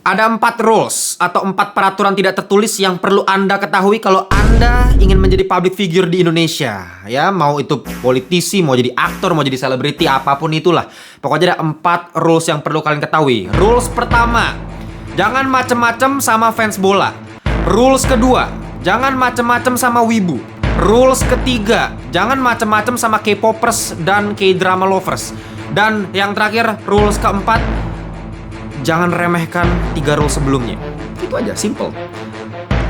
Ada 4 rules atau 4 peraturan tidak tertulis yang perlu Anda ketahui kalau Anda ingin menjadi public figure di Indonesia. Ya, mau itu politisi, mau jadi aktor, mau jadi selebriti, apapun itulah. Pokoknya ada 4 rules yang perlu kalian ketahui. Rules pertama, jangan macem-macem sama fans bola. Rules kedua, jangan macem-macem sama wibu. Rules ketiga, jangan macem-macem sama K-popers dan K-drama lovers. Dan yang terakhir, rules keempat, jangan remehkan 3 rule sebelumnya. Itu aja, simple.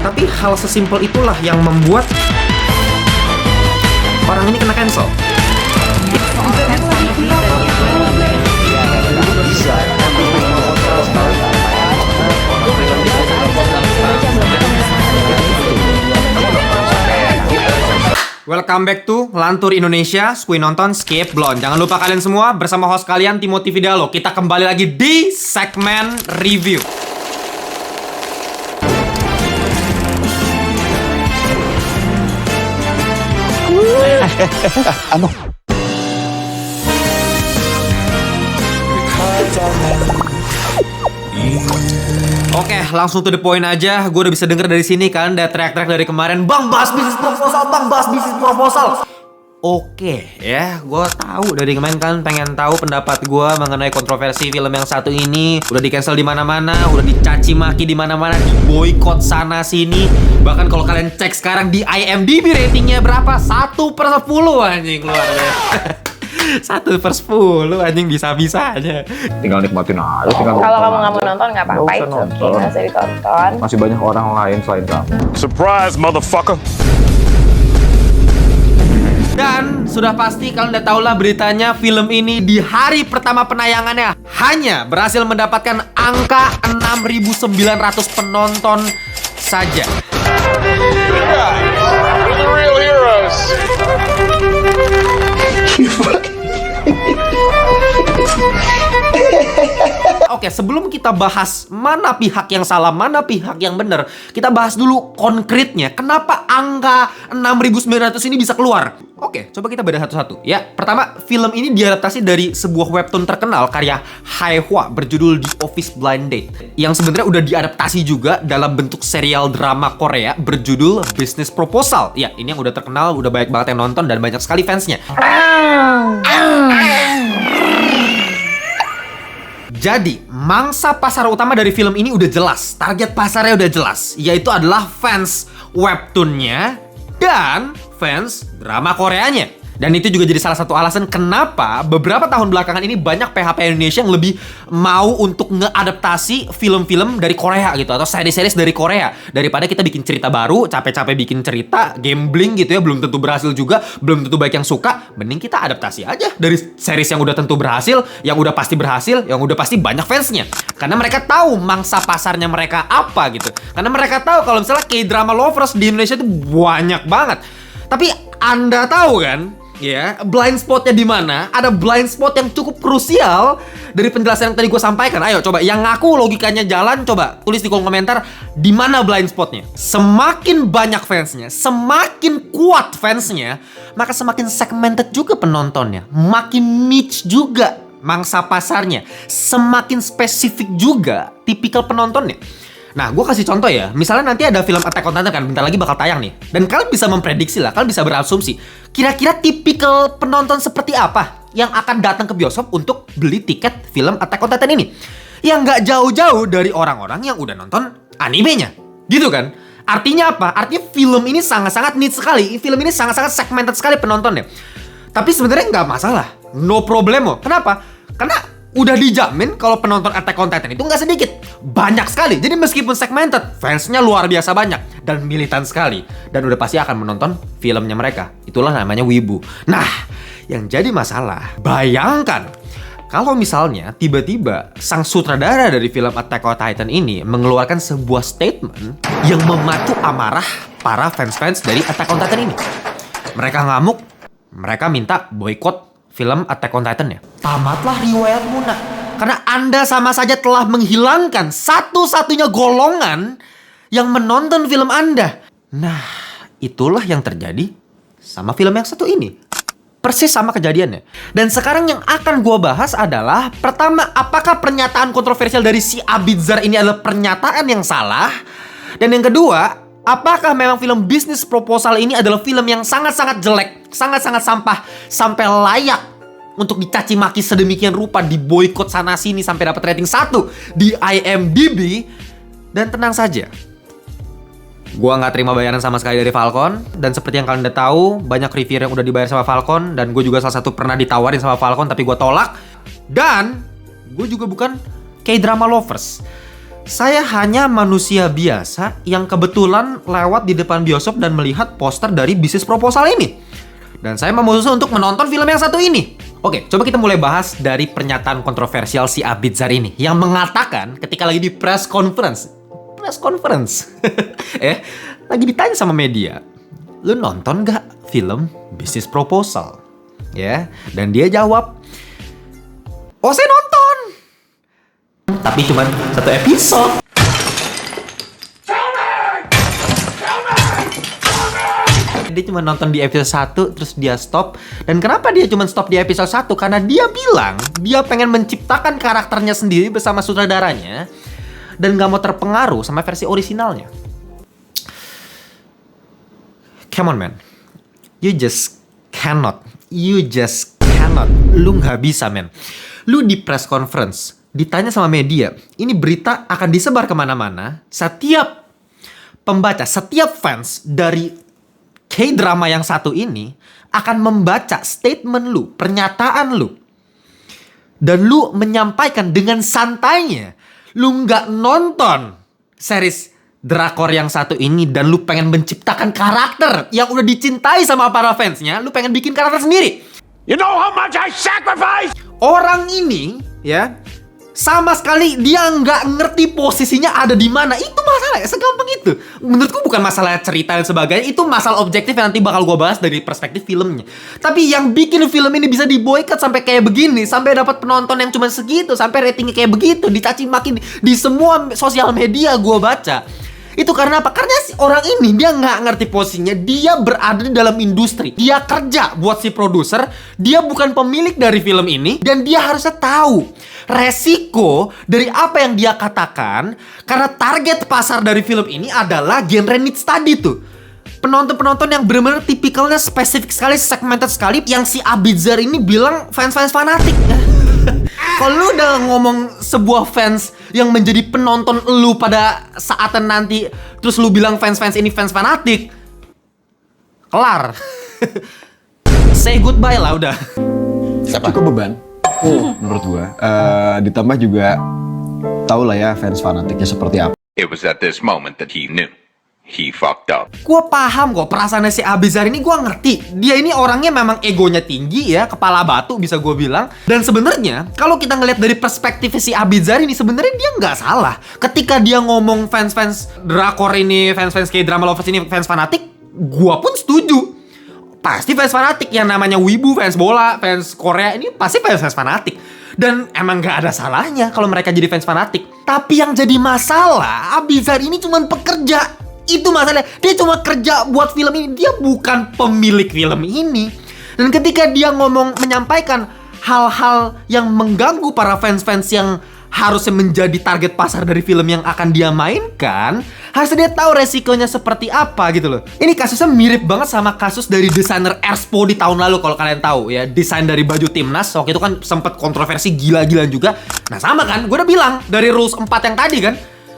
Tapi hal sesimpel itulah yang membuat orang ini kena cancel. Welcome back to Lantur Indonesia, Skui Nonton, Skip Blonde. Jangan lupa kalian semua bersama host kalian Timothy Vidalo. Kita kembali lagi di segmen review. Oke, langsung to the point aja. Gue udah bisa denger dari sini kan, ada teriak-teriak dari kemarin, Bang, bahas bisnis proposal, Bang, bahas bisnis proposal. Oke, ya, gue tahu dari kemarin kan pengen tahu pendapat gue mengenai kontroversi film yang satu ini. Udah di cancel di mana-mana, udah dicaci maki di mana-mana, diboykot sana sini. Bahkan kalau kalian cek sekarang di IMDb ratingnya berapa? 1/10 anjing, luar biasa. 1/10 anjing, bisa-bisanya. Tinggal nikmatin aja. Kalau kamu nggak mau nonton nggak apa-apa, itu nggak usah ditonton. Masih banyak orang lain selain kamu. Surprise, motherfucker! Dan sudah pasti kalian udah tau lah beritanya, film ini di hari pertama penayangannya hanya berhasil mendapatkan angka 6.900 penonton saja. We're the real heroes! Oke, sebelum kita bahas mana pihak yang salah, mana pihak yang benar, kita bahas dulu konkretnya. Kenapa angka 6.900 ini bisa keluar? Oke, coba kita bedah satu-satu. Ya, pertama, film ini diadaptasi dari sebuah webtoon terkenal karya Haehwa berjudul The Office Blind Date, yang sebenarnya udah diadaptasi juga dalam bentuk serial drama Korea berjudul Business Proposal. Ya, ini yang udah terkenal, udah banyak banget yang nonton dan banyak sekali fansnya. Jadi, mangsa pasar utama dari film ini udah jelas. Target pasarnya udah jelas, yaitu adalah fans webtoonnya dan fans drama Koreanya. Dan itu juga jadi salah satu alasan kenapa beberapa tahun belakangan ini banyak PHP Indonesia yang lebih mau untuk ngeadaptasi film-film dari Korea gitu, atau seri-series dari Korea, daripada kita bikin cerita baru, capek-capek bikin cerita, gambling gitu ya, belum tentu berhasil juga, belum tentu baik yang suka. Mending kita adaptasi aja dari series yang udah tentu berhasil, yang udah pasti berhasil, yang udah pasti banyak fansnya. Karena mereka tahu mangsa pasarnya mereka apa gitu. Karena mereka tahu kalau misalnya K-drama lovers di Indonesia itu banyak banget. Tapi Anda tahu kan? Ya, blind spotnya di mana? Ada blind spot yang cukup krusial dari penjelasan yang tadi gue sampaikan. Ayo coba, yang ngaku logikanya jalan, coba tulis di kolom komentar di mana blind spotnya. Semakin banyak fansnya, semakin kuat fansnya, maka semakin segmented juga penontonnya, makin niche juga mangsa pasarnya, semakin spesifik juga tipikal penontonnya. Nah, gue kasih contoh ya. Misalnya nanti ada film Attack on Titan kan, bentar lagi bakal tayang nih. Dan kalian bisa memprediksi lah, kalian bisa berasumsi, kira-kira tipikal penonton seperti apa yang akan datang ke bioskop untuk beli tiket film Attack on Titan ini. Yang nggak jauh-jauh dari orang-orang yang udah nonton animenya. Gitu kan? Artinya apa? Artinya film ini sangat-sangat niche sekali. Film ini sangat-sangat segmented sekali penontonnya. Tapi sebenarnya nggak masalah. No problemo. Kenapa? Karena udah dijamin kalau penonton Attack on Titan itu nggak sedikit, banyak sekali. Jadi meskipun segmented, fansnya luar biasa banyak dan militan sekali, dan udah pasti akan menonton filmnya mereka. Itulah namanya wibu. Nah, yang jadi masalah, bayangkan kalau misalnya tiba-tiba sang sutradara dari film Attack on Titan ini mengeluarkan sebuah statement yang memacu amarah para fans-fans dari Attack on Titan ini. Mereka ngamuk, mereka minta boykot film Attack on Titan ya. Tamatlah riwayatmu, nak. Karena Anda sama saja telah menghilangkan satu-satunya golongan yang menonton film Anda. Nah, itulah yang terjadi sama film yang satu ini. Persis sama kejadiannya. Dan sekarang yang akan gue bahas adalah, pertama, apakah pernyataan kontroversial dari si Abizar ini adalah pernyataan yang salah? Dan yang kedua, apakah memang film Business Proposal ini adalah film yang sangat-sangat jelek, sangat-sangat sampah, sampai layak untuk dicaci maki sedemikian rupa, diboikot sana-sini sampai dapat rating 1 di IMDb? Dan tenang saja, gua nggak terima bayaran sama sekali dari Falcon. Dan seperti yang kalian udah tahu, banyak reviewer yang udah dibayar sama Falcon. Dan gue juga salah satu pernah ditawarin sama Falcon, tapi gue tolak. Dan gue juga bukan K-drama lovers. Saya hanya manusia biasa yang kebetulan lewat di depan bioskop dan melihat poster dari Business Proposal ini. Dan saya memutuskan untuk menonton film yang satu ini. Oke, coba kita mulai bahas dari pernyataan kontroversial si Abizar ini, yang mengatakan ketika lagi di press conference, lagi ditanya sama media, lu nonton gak film Business Proposal? Ya, dan dia jawab, oh saya nonton, tapi cuma 1 episode. Dia cuma nonton di episode 1, terus dia stop. Dan kenapa dia cuma stop di episode 1? Karena dia bilang dia pengen menciptakan karakternya sendiri bersama sutradaranya dan gak mau terpengaruh sama versi orisinalnya. Come on man, you just cannot. Lu gak bisa man. Lu di press conference ditanya sama media, ini berita akan disebar kemana-mana. Setiap pembaca, setiap fans dari K-drama yang satu ini akan membaca statement lu, pernyataan lu, dan lu menyampaikan dengan santainya lu nggak nonton series drakor yang satu ini, dan lu pengen menciptakan karakter yang udah dicintai sama para fansnya. Lu pengen bikin karakter sendiri. You know how much I sacrifice? Orang ini ya, sama sekali dia nggak ngerti posisinya ada di mana. Itu masalah, segampang itu. Menurutku bukan masalah cerita dan sebagainya, itu masalah objektif yang nanti bakal gue bahas dari perspektif filmnya. Tapi yang bikin film ini bisa diboikot sampai kayak begini, sampai dapat penonton yang cuma segitu, sampai ratingnya kayak begitu, dicaci maki di semua sosial media gue baca, itu karena apa? Karena si orang ini dia nggak ngerti posisinya. Dia berada di dalam industri, dia kerja buat si produser, dia bukan pemilik dari film ini, dan dia harusnya tahu resiko dari apa yang dia katakan. Karena target pasar dari film ini adalah genre niche tadi tuh, penonton-penonton yang benar-benar tipikalnya spesifik sekali, segmented sekali, yang si Abizar ini bilang fans-fans fanatik. Kalau lu udah ngomong sebuah fans yang menjadi penonton lu pada saat nanti, terus lu bilang fans-fans ini fans fanatik, kelar. Say goodbye lah udah. Cukup beban menurut gua. Ditambah juga tau lah ya fans fanatiknya seperti apa. It was at this moment that he knew he fucked up. Gue paham kok perasaannya si Abizar ini, gue ngerti. Dia ini orangnya memang egonya tinggi ya, kepala batu bisa gue bilang. Dan sebenarnya kalau kita ngelihat dari perspektif si Abizar ini, sebenarnya dia nggak salah. Ketika dia ngomong fans-fans drakor ini, fans-fans K-drama lovers ini fans fanatik, gue pun setuju. Pasti fans fanatik, yang namanya wibu, fans bola, fans Korea ini pasti fans fanatik. Dan emang gak ada salahnya kalau mereka jadi fans fanatik. Tapi yang jadi masalah, Abizar ini cuma pekerja. Itu masalahnya, dia cuma kerja buat film ini, dia bukan pemilik film ini. Dan ketika dia menyampaikan hal-hal yang mengganggu para fans-fans yang harusnya menjadi target pasar dari film yang akan dia mainkan, harusnya dia tahu resikonya seperti apa gitu loh. Ini kasusnya mirip banget sama kasus dari desainer Erspo di tahun lalu, kalau kalian tahu ya, desain dari baju timnas. Waktu itu kan sempat kontroversi gila-gilaan juga. Nah sama kan, gue udah bilang dari rules 4 yang tadi kan,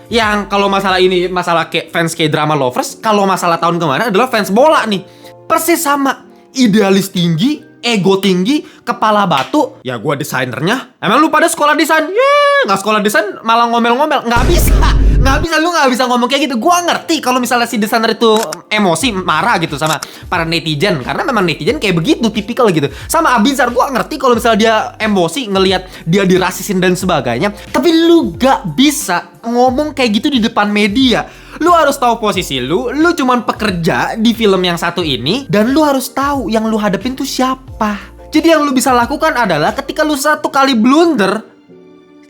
yang kalau masalah ini, masalah fans K-drama lovers, kalau masalah tahun kemarin adalah fans bola nih. Persis sama, idealis tinggi, ego tinggi, kepala batu. Ya gue desainernya, emang lu pada sekolah desain? Nggak sekolah desain malah ngomel-ngomel. Nggak bisa, lu nggak bisa ngomong kayak gitu. Gue ngerti kalau misalnya si desainer itu emosi, marah gitu sama para netizen, karena memang netizen kayak begitu, tipikal gitu. Sama Abizar, gue ngerti kalau misalnya dia emosi ngelihat dia dirasisin dan sebagainya. Tapi lu nggak bisa ngomong kayak gitu di depan media. Lu harus tahu posisi lu cuman pekerja di film yang satu ini, dan lu harus tahu yang lu hadapin tuh siapa. Jadi yang lu bisa lakukan adalah ketika lu satu kali blunder,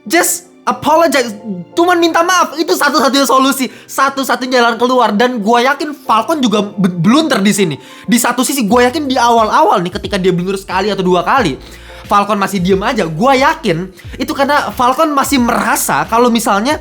just apologize, Cuman minta maaf, itu satu-satunya solusi, satu-satunya jalan keluar. Dan gue yakin Falcon juga blunder di sini. Di satu sisi gue yakin di awal-awal nih, ketika dia blunder sekali atau 2 kali, Falcon masih diem aja. Gue yakin itu karena Falcon masih merasa kalau misalnya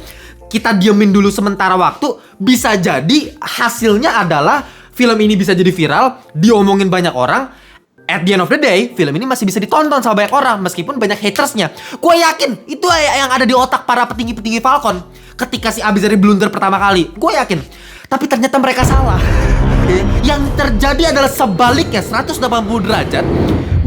kita diemin dulu sementara waktu, bisa jadi hasilnya adalah film ini bisa jadi viral, diomongin banyak orang. At the end of the day, film ini masih bisa ditonton sama banyak orang meskipun banyak hatersnya. Gue yakin itu yang ada di otak para petinggi-petinggi Falcon ketika si Abizari blunder pertama kali. Gue yakin. Tapi ternyata mereka salah. Yang terjadi adalah sebaliknya, 180 derajat.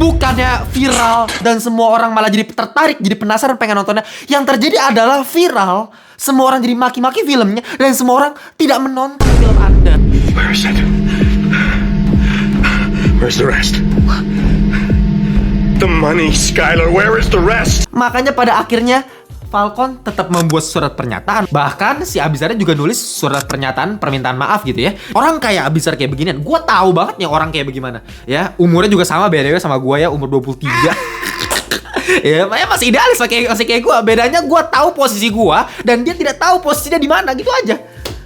Bukannya viral dan semua orang malah jadi tertarik, jadi penasaran pengen nontonnya. Yang terjadi adalah viral, semua orang jadi maki-maki filmnya, dan semua orang tidak menonton film Anda. Where is it? Where's the rest? The money, Skylar. Where is the rest? Makanya pada akhirnya Falcon tetap membuat surat pernyataan. Bahkan si Abizar juga nulis surat pernyataan permintaan maaf gitu ya. Orang kayak Abizar kayak beginian, gue tahu banget nih orang kayak bagaimana. Ya, umurnya juga sama BDW sama gue ya, umur 23. Ya, masih idealis masih kayak gue. Bedanya gue tahu posisi gue dan dia tidak tahu posisinya di mana, gitu aja.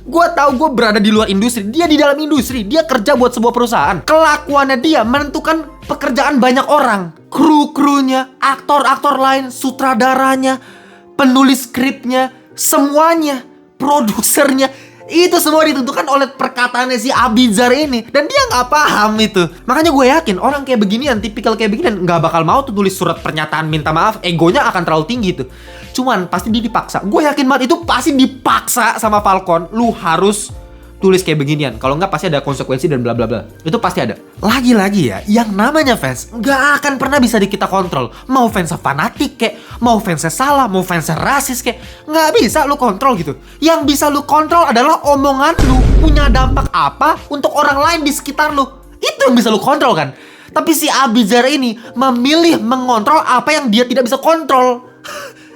Gue tahu gue berada di luar industri, dia di dalam industri, dia kerja buat sebuah perusahaan. Kelakuannya dia menentukan pekerjaan banyak orang. Kru-krunya, aktor-aktor lain, sutradaranya, penulis skripnya, semuanya, produsernya, itu semua ditentukan oleh perkataannya si Abizar ini. Dan dia nggak paham itu. Makanya gue yakin orang kayak beginian, tipikal kayak beginian, nggak bakal mau tuh tulis surat pernyataan minta maaf. Egonya akan terlalu tinggi tuh. Cuman pasti dia dipaksa. Gue yakin banget itu pasti dipaksa sama Falcon. Lu harus tulis kayak beginian. Kalau nggak pasti ada konsekuensi dan bla bla bla. Itu pasti ada. Lagi-lagi ya, yang namanya fans nggak akan pernah bisa kita kontrol. Mau fansnya fanatik kek, mau fansnya salah, mau fansnya rasis kek, nggak bisa lu kontrol gitu. Yang bisa lu kontrol adalah omongan lu punya dampak apa untuk orang lain di sekitar lu. Itu yang bisa lu kontrol kan. Tapi si Abizar ini memilih mengontrol apa yang dia tidak bisa kontrol.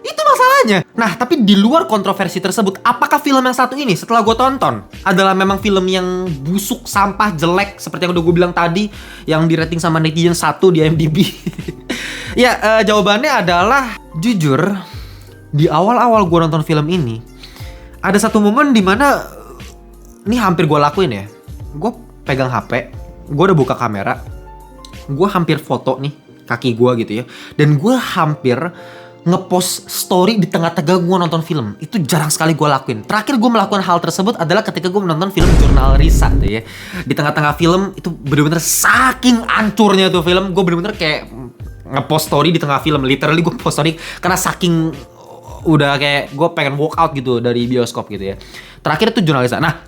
Itu masalahnya. Nah, tapi di luar kontroversi tersebut, apakah film yang satu ini setelah gue tonton adalah memang film yang busuk, sampah, jelek seperti yang udah gue bilang tadi, yang di rating sama netizen 1 di IMDb? Ya, jawabannya adalah jujur, di awal-awal gue nonton film ini ada satu momen dimana ini hampir gue lakuin ya. Gue pegang HP, gue udah buka kamera, gue hampir foto nih kaki gue gitu ya, dan gue hampir ngepost story di tengah-tengah gue nonton film. Itu jarang sekali gue lakuin. Terakhir gue melakukan hal tersebut adalah ketika gue menonton film Jurnal Risa tuh ya. Di tengah-tengah film itu bener-bener saking hancurnya tuh film, gue bener-bener kayak ngepost story di tengah film. Literally gue post story karena saking udah kayak gue pengen walk out gitu dari bioskop gitu ya. Terakhir itu Jurnal Risa. Nah,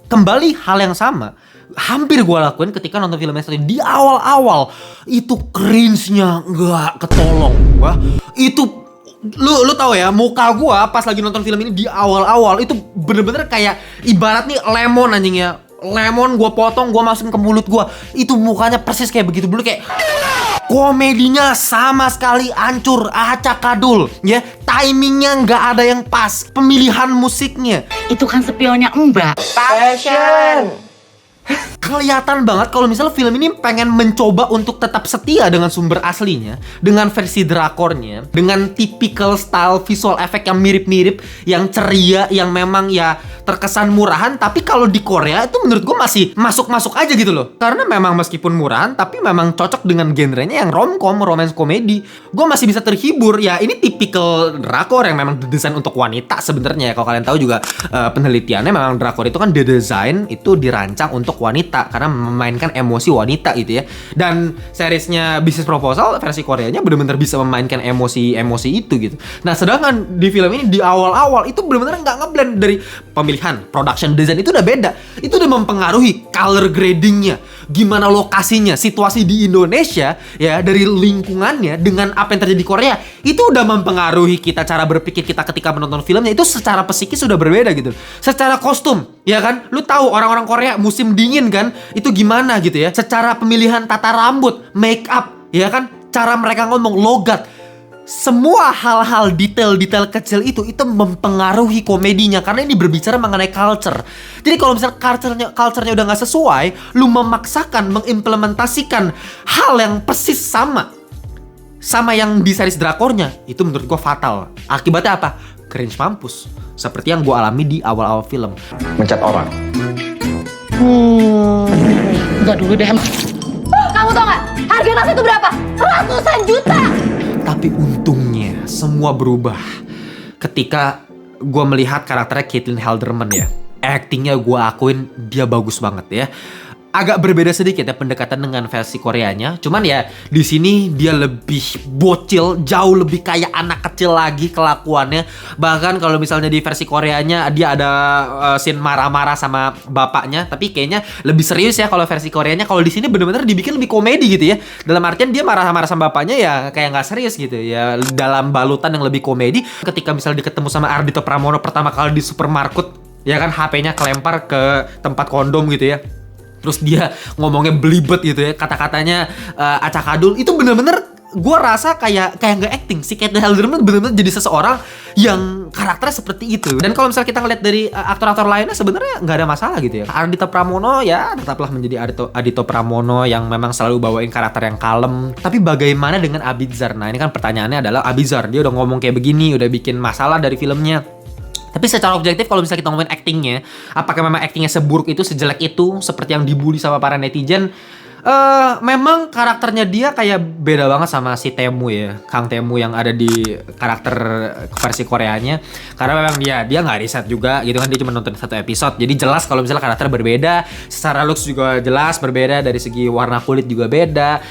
kembali hal yang sama hampir gue lakuin ketika nonton film yang satu. Di awal-awal itu cringe-nya nggak ketolong. Wah, itu lu tahu ya, muka gue pas lagi nonton film ini di awal-awal itu bener-bener kayak ibarat nih lemon anjing ya. Lemon gue potong, gue masukin ke mulut gue. Itu mukanya persis kayak begitu dulu, kayak komedinya sama sekali hancur, acak-adul ya. Timingnya nggak ada yang pas, pemilihan musiknya Itu kan spionnya Mbak. Passion. kelihatan banget kalau misalnya film ini pengen mencoba untuk tetap setia dengan sumber aslinya, dengan versi drakornya, dengan typical style visual effect yang mirip-mirip, yang ceria, yang memang ya terkesan murahan. Tapi kalau di Korea itu menurut gue masih masuk-masuk aja gitu loh. Karena memang meskipun murahan, tapi memang cocok dengan genrenya yang romcom, romance komedi. Gue masih bisa terhibur. Ya ini typical drakor yang memang didesain untuk wanita sebenarnya. Kalau kalian tahu juga penelitiannya memang drakor itu kan didesain itu dirancang untuk wanita karena memainkan emosi wanita gitu ya. Dan seriesnya Business Proposal versi Koreanya benar-benar bisa memainkan emosi itu gitu. Nah, sedangkan di film ini di awal-awal itu benar-benar nggak ngeblend. Dari pemilihan production design itu udah beda. Itu udah mempengaruhi color gradingnya, gimana lokasinya, situasi di Indonesia ya, dari lingkungannya dengan apa yang terjadi di Korea. Itu udah mempengaruhi kita, cara berpikir kita ketika menonton filmnya itu secara psikis sudah berbeda gitu. Secara kostum, ya kan? Lu tahu orang-orang Korea musim dingin kan? Itu gimana gitu ya? Secara pemilihan tata rambut, make up, ya kan? Cara mereka ngomong, logat. Semua hal-hal detail-detail kecil itu mempengaruhi komedinya karena ini berbicara mengenai culture. Jadi kalau misalnya culture-nya udah nggak sesuai, lu memaksakan mengimplementasikan hal yang persis sama yang di series drakornya, itu menurut gue fatal. Akibatnya apa? cringe mampus. Seperti yang gue alami di awal-awal film. Mencat orang. Enggak dulu deh. Kamu tau gak? Harga tas itu berapa? Ratusan juta! Tapi untungnya semua berubah ketika gue melihat karakternya Caitlin Halderman ya. Actingnya gue akuin dia bagus banget ya. Agak berbeda sedikit ya pendekatan dengan versi Koreanya. Cuman ya di sini dia lebih bocil, jauh lebih kayak anak kecil lagi kelakuannya. Bahkan kalau misalnya di versi Koreanya dia ada scene marah-marah sama bapaknya, tapi kayaknya lebih serius ya kalau versi Koreanya. Kalau di sini bener-bener dibikin lebih komedi gitu ya. Dalam artian dia marah-marah sama bapaknya ya kayak nggak serius gitu ya. Dalam balutan yang lebih komedi. Ketika misalnya dia ketemu sama Ardhito Pramono pertama kali di supermarket, ya kan HP-nya kelempar ke tempat kondom gitu ya. Terus dia ngomongnya belibet gitu ya, kata-katanya acakadul. Itu bener-bener gue rasa kayak nggak acting. Si Caitlin Halderman bener-bener jadi seseorang yang karakternya seperti itu. Dan kalau misalnya kita ngeliat dari aktor-aktor lainnya sebenarnya nggak ada masalah gitu ya. Ardhito Pramono ya tetaplah menjadi Ardhito Pramono yang memang selalu bawain karakter yang kalem. Tapi bagaimana dengan Abizar? Nah ini kan pertanyaannya adalah Abizar. Dia udah ngomong kayak begini, udah bikin masalah dari filmnya. Tapi secara objektif kalau misalnya kita ngomongin actingnya, apakah memang actingnya seburuk itu, sejelek itu, seperti yang dibully sama para netizen? Memang karakternya dia kayak beda banget sama si Temu ya, Kang Temu yang ada di karakter versi Koreanya. Karena memang dia nggak riset juga gitu kan, dia cuma nonton satu episode. Jadi jelas kalau misalnya karakter berbeda, secara looks juga jelas berbeda, dari segi warna kulit juga beda.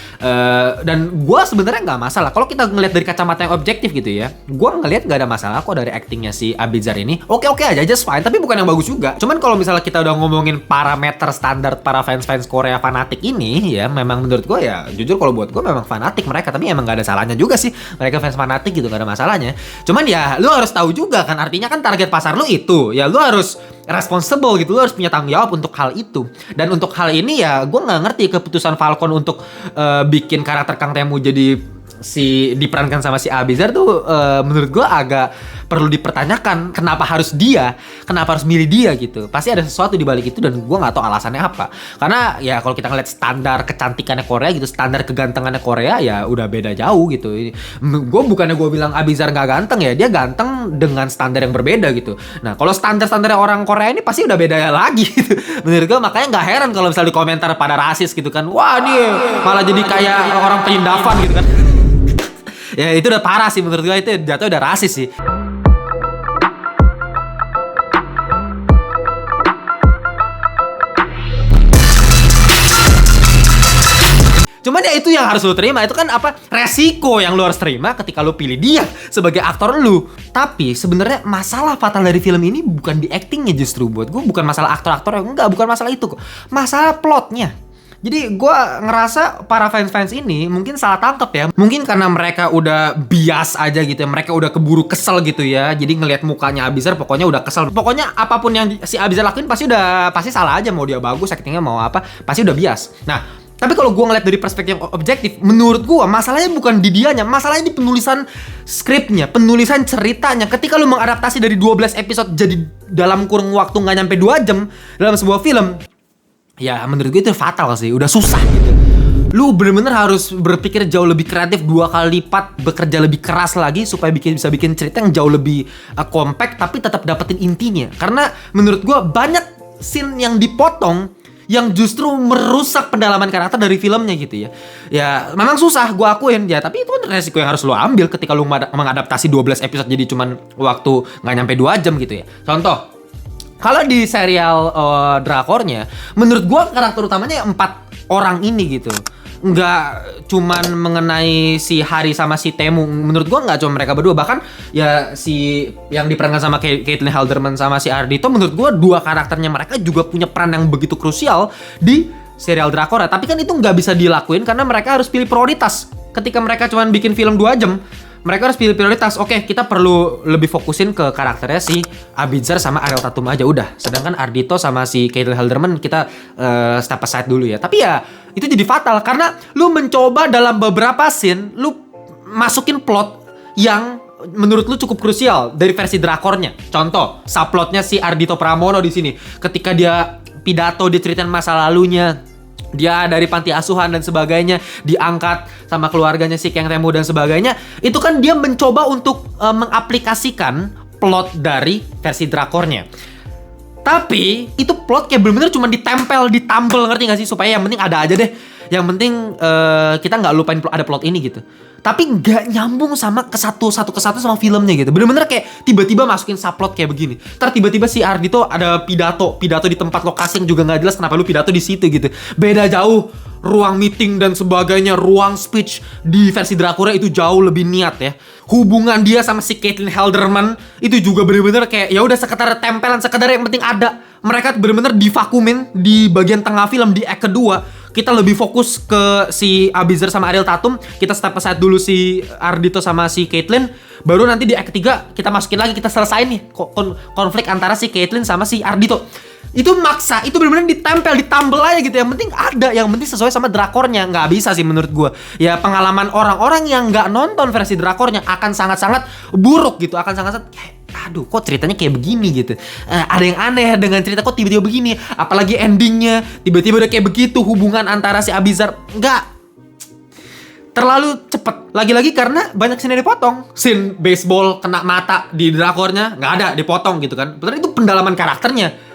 Dan gue sebenarnya nggak masalah. Kalau kita ngelihat dari kacamata yang objektif gitu ya, gue ngelihat nggak ada masalah kok dari actingnya si Abizar ini. Oke aja, just fine. Tapi bukan yang bagus juga. Cuman kalau misalnya kita udah ngomongin parameter standar para fans Korea fanatik ini, ya memang menurut gue ya jujur kalau buat gue memang fanatik mereka, tapi emang gak ada salahnya juga sih mereka fans fanatik gitu, gak ada masalahnya. Cuman ya lu harus tahu juga kan, artinya kan target pasar lu itu ya lu harus responsible gitu, lu harus punya tanggung jawab untuk hal itu. Dan untuk hal ini ya gue nggak ngerti keputusan Falcon untuk bikin karakter Kang Temu jadi diperankan sama si Abizar tuh menurut gue agak perlu dipertanyakan. Kenapa harus milih dia gitu? Pasti ada sesuatu di balik itu dan gue nggak tahu alasannya apa. Karena ya kalau kita ngeliat standar kecantikannya Korea gitu, standar kegantengannya Korea ya udah beda jauh gitu. Gue bilang Abizar nggak ganteng ya, dia ganteng dengan standar yang berbeda gitu. Nah kalau standar-standarnya orang Korea ini pasti udah beda lagi gitu. Menurut gue makanya nggak heran kalau misalnya di komentar pada rasis gitu kan. Wah nih malah jadi kayak orang penyindavan gitu kan. Ya itu udah parah sih menurut gue, itu jatuh udah rasis sih. Cuman ya itu yang harus lu terima. Itu kan resiko yang lu harus terima ketika lu pilih dia sebagai aktor lu. Tapi sebenarnya masalah fatal dari film ini bukan di actingnya, justru buat gue bukan masalah aktor-aktor, enggak, bukan masalah itu kok. Masalah plotnya. Jadi gue ngerasa para fans-fans ini mungkin salah tangkap ya. Mungkin karena mereka udah bias aja gitu ya. Mereka udah keburu kesel gitu ya. Jadi ngelihat mukanya Abizar pokoknya udah kesel. Pokoknya apapun yang si Abizar lakuin pasti salah aja. Mau dia bagus, actingnya mau apa, pasti udah bias. Nah, tapi kalau gue ngeliat dari perspektif yang objektif, menurut gue masalahnya bukan di dianya. Masalahnya di penulisan skripnya, penulisan ceritanya. Ketika lu mengadaptasi dari 12 episode jadi dalam kurun waktu nggak nyampe 2 jam dalam sebuah film, ya menurut gue itu fatal sih, udah susah gitu. Lu bener-bener harus berpikir jauh lebih kreatif, 2 kali lipat, bekerja lebih keras lagi supaya bisa bikin cerita yang jauh lebih compact tapi tetap dapetin intinya. Karena menurut gue banyak scene yang dipotong yang justru merusak pendalaman karakter dari filmnya gitu ya. Ya memang susah, gue akuin ya, tapi itu kan resiko yang harus lu ambil ketika lu mengadaptasi 12 episode jadi cuman waktu nggak nyampe 2 jam gitu ya. Contoh, kalau di serial drakornya, menurut gue karakter utamanya 4 orang ini gitu. Nggak cuman mengenai si Hari sama si Temu. Menurut gue nggak cuma mereka berdua. Bahkan ya si yang diperankan sama Caitlin Halderman sama si Ardhito, menurut gue 2 karakternya mereka juga punya peran yang begitu krusial di serial drakor. Tapi kan itu nggak bisa dilakuin karena mereka harus pilih prioritas. Ketika mereka cuman bikin film 2 jam, mereka harus pilih prioritas. Oke, kita perlu lebih fokusin ke karakternya si Abizar sama Ariel Tatum aja udah. Sedangkan Ardhito sama si Caitlin Halderman kita step aside dulu ya. Tapi ya itu jadi fatal karena lu mencoba dalam beberapa scene lu masukin plot yang menurut lu cukup krusial dari versi drakornya. Contoh, subplotnya si Ardhito Pramono di sini. Ketika dia pidato, dia ceritain masa lalunya, dia dari panti asuhan dan sebagainya, diangkat sama keluarganya si Kang Temu dan sebagainya. Itu kan dia mencoba untuk mengaplikasikan plot dari versi drakornya. Tapi itu plot kayak bener-bener cuma ditambel, ngerti gak sih? Supaya yang penting ada aja deh. Yang penting kita nggak lupain ada plot ini gitu. Tapi nggak nyambung sama satu sama filmnya gitu. Bener-bener kayak tiba-tiba masukin subplot kayak begini. Ntar tiba-tiba si Ardhito ada pidato di tempat lokasi yang juga nggak jelas kenapa lu pidato di situ gitu. Beda jauh. Ruang meeting dan sebagainya, ruang speech di versi Dracula itu jauh lebih niat ya. Hubungan dia sama si Caitlin Halderman itu juga bener-bener kayak ya udah sekedar tempelan, sekedar yang penting ada. Mereka bener-bener divakumin di bagian tengah film di act kedua. Kita lebih fokus ke si Abizar sama Ariel Tatum. Kita step aside dulu si Ardhito sama si Caitlin. Baru nanti di act ketiga kita masukin lagi, kita selesain nih konflik antara si Caitlin sama si Ardhito. Itu maksa, itu bener-bener ditambel aja gitu. Yang penting ada, yang penting sesuai sama drakornya. Nggak bisa sih menurut gue. Ya pengalaman orang-orang yang nggak nonton versi drakornya akan sangat-sangat buruk gitu. Akan sangat-sangat aduh kok ceritanya kayak begini gitu. Ada yang aneh dengan cerita kok tiba-tiba begini. Apalagi endingnya tiba-tiba udah kayak begitu. Hubungan antara si Abizar nggak, terlalu cepet. Lagi-lagi karena banyak scene yang dipotong. Scene baseball kena mata di drakornya nggak ada, dipotong gitu kan. Padahal itu pendalaman karakternya.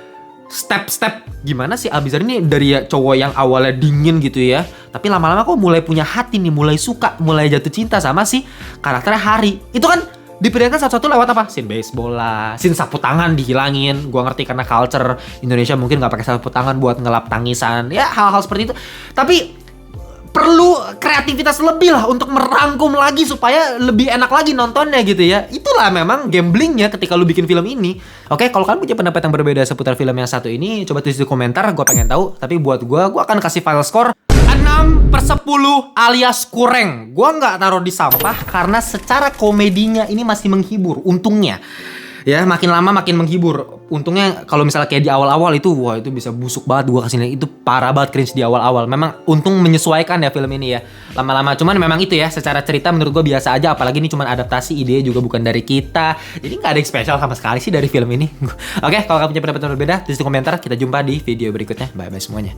Step-step gimana sih Abizar ini dari cowok yang awalnya dingin gitu ya, tapi lama-lama kok mulai punya hati nih, mulai suka, mulai jatuh cinta sama si karakternya Hari. Itu kan diperlihatkan satu-satu lewat apa? Scene baseball lah, scene sapu tangan dihilangin. Gua ngerti karena culture Indonesia mungkin nggak pakai sapu tangan buat ngelap tangisan. Ya hal-hal seperti itu. Tapi perlu kreativitas lebih lah untuk merangkum lagi supaya lebih enak lagi nontonnya gitu ya. Itulah memang gamblingnya ketika lu bikin film ini. Oke, kalau kalian punya pendapat yang berbeda seputar film yang satu ini, coba tulis di komentar, gue pengen tahu. Tapi buat gue akan kasih file score 6/10 alias kurang. Gue nggak taruh di sampah karena secara komedinya ini masih menghibur, untungnya. Ya, makin lama makin menghibur. Untungnya kalau misalnya kayak di awal-awal itu, wah itu bisa busuk banget gua kesini. Itu parah banget cringe di awal-awal. Memang untung menyesuaikan ya film ini ya. Lama-lama, cuman memang itu ya, secara cerita menurut gua biasa aja. Apalagi ini cuma adaptasi, ide juga bukan dari kita. Jadi nggak ada yang spesial sama sekali sih dari film ini. Oke, kalau kalian punya pendapat yang berbeda, tulis di komentar. Kita jumpa di video berikutnya. Bye-bye semuanya.